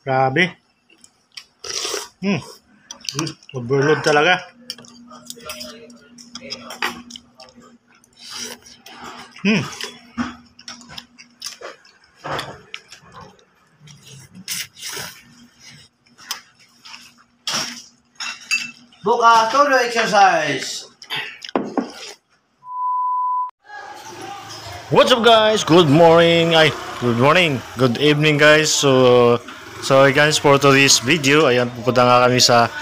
Grabe. Overload talaga. Buka solo exercise. What's up guys? Good morning. Good evening guys. So guys, for today's video, ayan, pupunta nga kami sa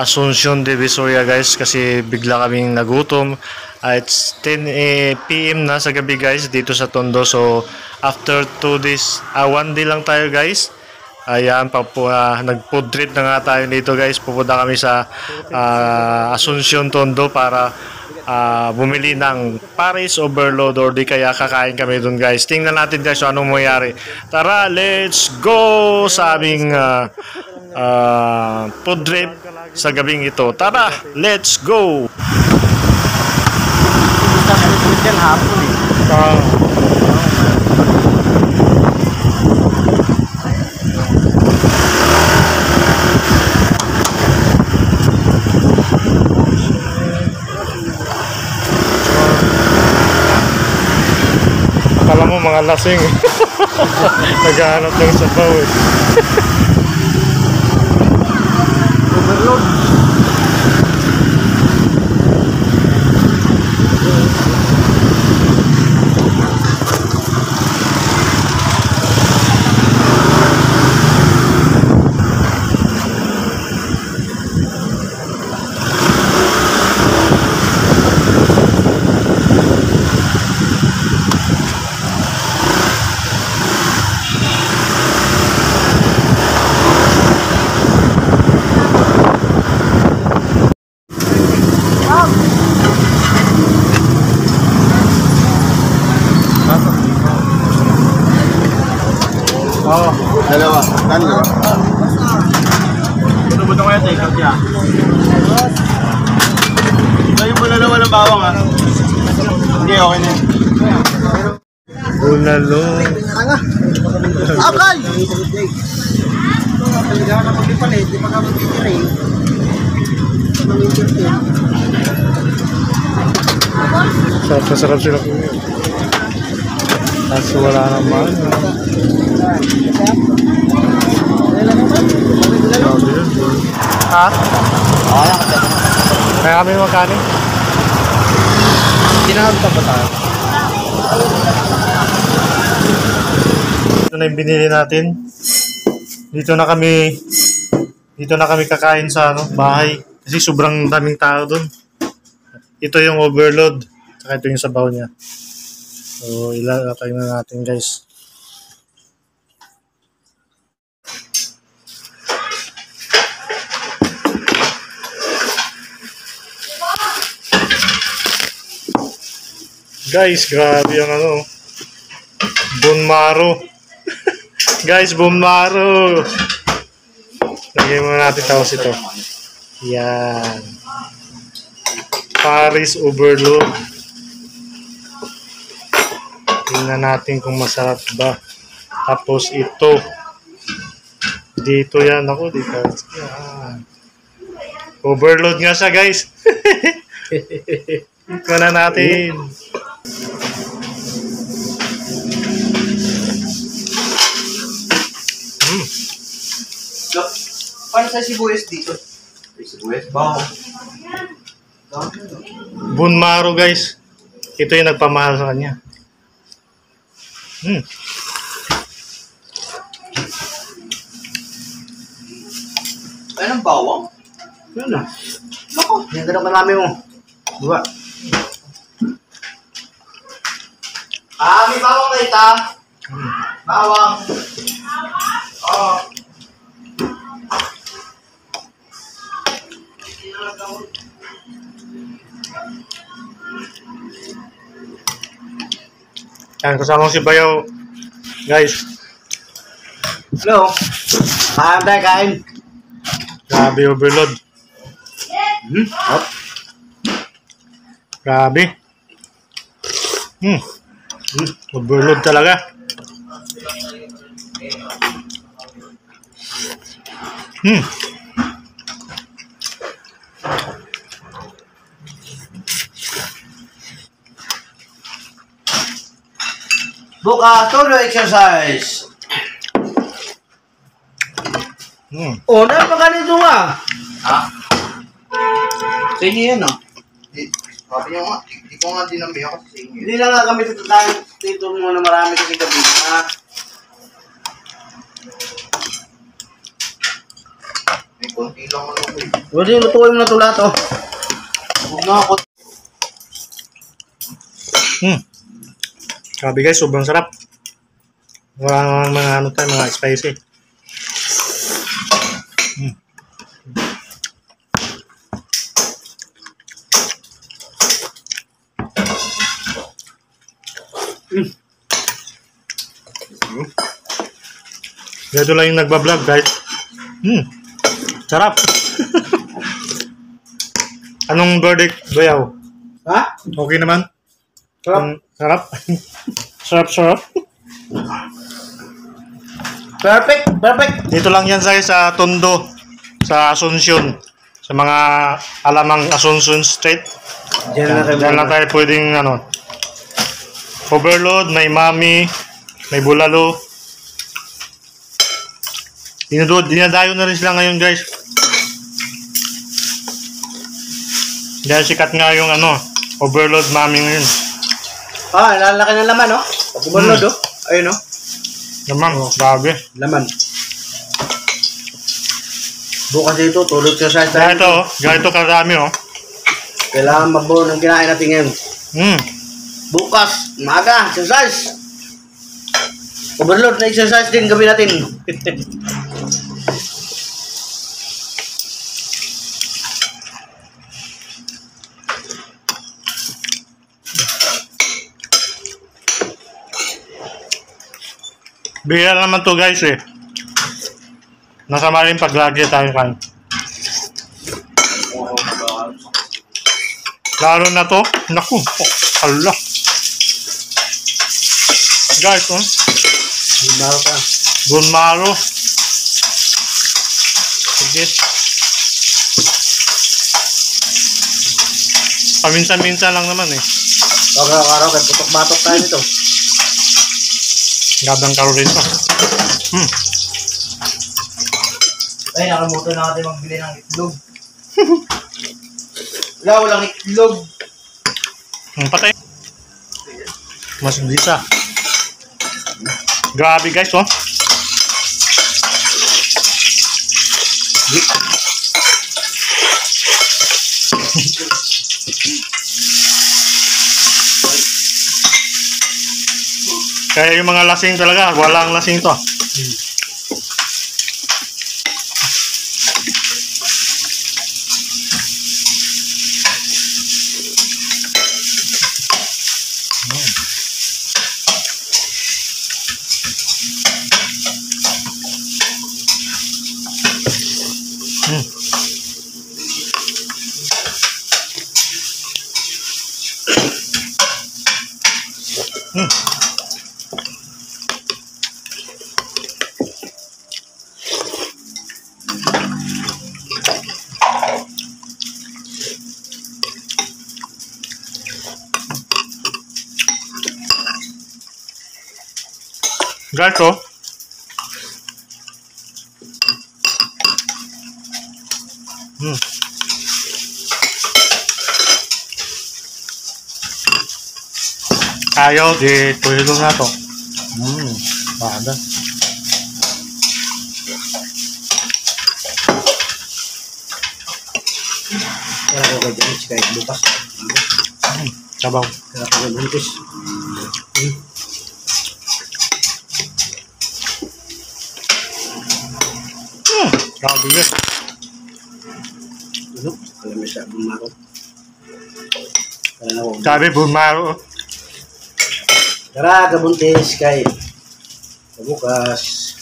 Asuncion Divisoria guys kasi bigla kaming nagutom. It's 10 PM na sa gabi guys dito sa Tondo. So after 2 days, 1 day lang tayo guys. Ayan, nag-food trip na nga tayo dito guys. Pupunta kami sa Asuncion Tondo para bumili ng Paris Overload or di kaya kakain kami dun guys. Tingnan natin guys so anong mangyari. Tara, let's go sa aming food trip sa gabing ito. Tara, let's go! Akala mo mga lasing. Naghahanap ng sabaw eh. Overload. Oo, dalawa. Dalawa. Buto-buto ko yan, take out niya. Ngayon mo na naman ang bawang ha. Hindi, okay na yun. Bulalo. Akay! Sarap sila po yun. Kaso wala naman. Ha? Kaya kami magkano? Tinahagta ba tayo? Ito na yung binili natin. Dito na kami kakain sa bahay. Kasi sobrang daming tao doon. Ito yung overload. Saka ito yung sabaw niya. So, ilalagay na natin guys. Guys, grabe ang bone marrow. Guys, bone marrow. Lagyan muna natin tapos ito. Yan. Paris Overload. Tingnan natin kung masarap ba. Tapos ito. Dito yan. Ako, dito. Yan. Overload nga siya, guys. Ito na natin. Paano sa sibuyas dito? Sibuyas? Baho. Bone marrow, guys. Ito yung nagpamahal sa kanya. Anong bawang? Yan na. Nako, yan ganun marami mo. Dua. May bawang kayo ta. Bawang. Oo. Yan, kasama si Bayaw. Guys. Hello. Kain. Grabe overload. Hop. Grabe. Overload talaga. Hmm. Bukas, tuloy exercise. Hmm. Oh, dahil pa ganito nga. Ha? Sa inyo yan, no? Sabi niyo nga, di ko nga dinambi ako sa inyo. Hindi na nga kami tayo dito muna marami kasi gabi. Ha? May konti lang ano ko eh. Pwede lutuin mo na ito lahat, oh. Huwag na ako. Hmm. Grabe guys, sobrang sarap. Wala mga ano tayo, mga spicy. Hmm. Dito lang yung nagbablog guys. Hmm. Sarap. Anong verdict, Bayaw? Ha? Okay naman? Sarap. Sarap. Sarap. Perfect, perfect. Dito lang yan sa Tondo, sa Asuncion. Sa mga alamang Asuncion Street. Diyan lang tayo pwedeng ano. Overload, may mami, may bulalo. Dinadayo na rin sila ngayon guys. Dahil sikat nga yung ano, overload mami ngayon. Ah, lalaki ng laman, oh. Pag-umunod, oh. Ayun, oh. Naman, grabe. Laman. Bukas dito, tulog exercise tayo. Ganito karami oh. Kailangan magbuo ng kinain natin ngayon. Hmm. Bukas, umaga, exercise. Overload na exercise din gabi natin. Bihira naman to guys eh. Nasama rin pag lagi tayo kan. Lalo na to. Naku. Allah. Guys, oh. Bumaro ka. Bone marrow. Sige. Paminsan-minsan lang naman eh. Araw-araw, kaya putok-batok tayo nito. Gabang kalorin pa. Hmm. Ay, nakalimutan na natin magbili ng itlog. Wala, walang itlog. Patay. Mas bisa. Grabe guys, oh. Kaya yung mga lasing talaga, walang lasing to. Guys, oh. Ayaw, di tuloy na to. Bada. Kaya ko kay James, kahit bukas. Sabaw. Kaya ko kay Buntis. Grabe guys. Ano? Alam mo siya, bumaro. Kaya ako. Sabi, bumaro. Tara, kabuntis, kay bukas.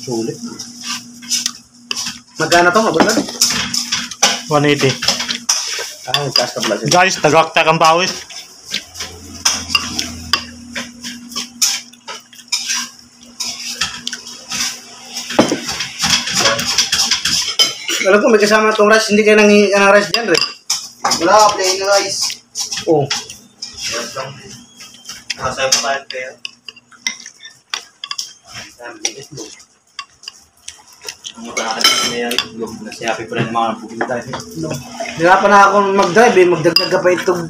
Sulit. Magkano to? Mabulan? 180. Ah, taas ka pala siya. Guys, tagaktak ang pawis. Alam ko, may kasama itong rice. Hindi kayo nangihingi ka ng rice dyan, Red. Wala, plain rice. Oo. Rice lang. Masaya pa tayo kaya. Ang mata natin sa may itlog. Nasiyapi pa rin yung mga bukid tayo. Hirapan na ako mag-drive eh. Magdagdag ka pa itong...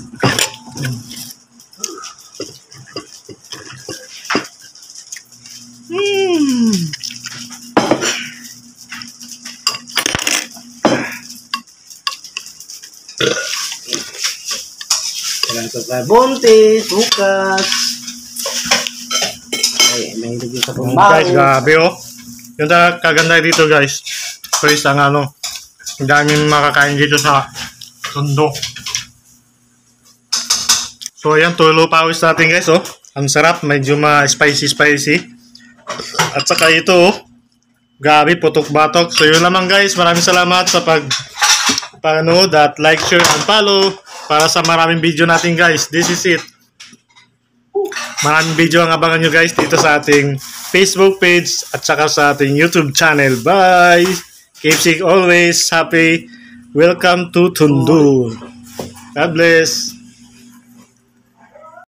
Bonte, sukas. Ay, may hindi sa pumbaw. Guys, grabe oh. Yung kaganda dito guys. First ang ano. Ang daming makakain dito sa Tondo. So ayan, tulo pawis natin guys oh. Ang sarap, medyo ma-spicy. At saka ito oh. Grabe, putok-batok. So yun lamang guys. Maraming salamat sa panood at like, share, and follow para sa maraming video natin guys. This is it. Maraming video ang abangan nyo guys dito sa ating Facebook page at saka sa ating YouTube channel. Bye! Keep safe always. Happy. Welcome to Tondo. God bless.